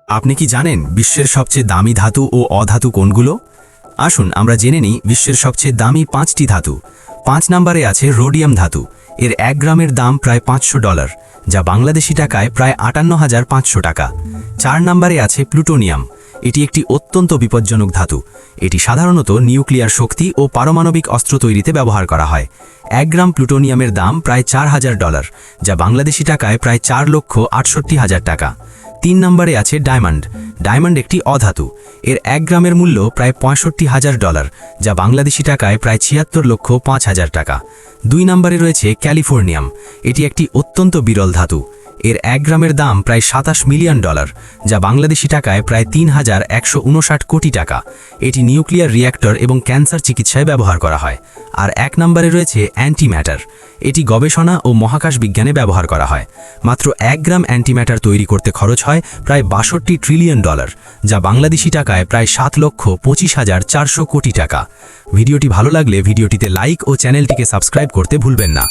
আপনি কি জানেন বিশ্বের সবচেয়ে দামি ধাতু ও অধাতু কোনগুলো? আসুন আমরা জেনে নিই বিশ্বের সবচেয়ে দামি 5টি ধাতু। 5 নম্বরে আছে রোডিয়াম ধাতু। এর 1 গ্রামের দাম প্রায় $500, যা বাংলাদেশি টাকায় প্রায় 58,500 টাকা। 4 নম্বরে আছে প্লুটোনিয়াম। এটি একটি অত্যন্ত বিপজ্জনক ধাতু। এটি সাধারণত নিউক্লিয়ার শক্তি ও পারমাণবিক অস্ত্র তৈরিতে ব্যবহার করা হয়। 1 গ্রাম প্লুটোনিয়ামের দাম প্রায় $4,000, যা বাংলাদেশি টাকায় প্রায় 4,68,000 টাকা। 3 নম্বরে আছে ডায়মন্ড। ডায়মন্ড একটি অধাতু। এর 1 গ্রামের মূল্য প্রায় $65,000, যা বাংলাদেশি টাকায় প্রায় 76,05,000 টাকা। 2 নম্বরে রয়েছে ক্যালিফোর্নিয়াম। এটি একটি অত্যন্ত বিরল ধাতু। এর 1 গ্রামের দাম প্রায় $27 মিলিয়ন, যা বাংলাদেশি টাকায় প্রায় 3,159 কোটি টাকা। এটি নিউক্লিয়ার রিঅ্যাক্টর এবং ক্যান্সার চিকিৎসায় ব্যবহার করা হয়। আর 1 নম্বরে রয়েছে অ্যান্টিম্যাটার। এটি গবেষণা ও মহাকাশ বিজ্ঞানে ব্যবহার করা হয়। মাত্র 1 গ্রাম অ্যান্টিম্যাটার তৈরি করতে খরচ হয় প্রায় $62 ট্রিলিয়ন, যা বাংলাদেশি টাকায় প্রায় 7,25,400 কোটি টাকা। ভিডিওটি ভালো লাগলে ভিডিওটিতে লাইক ও চ্যানেলটিকে সাবস্ক্রাইব করতে ভুলবেন না।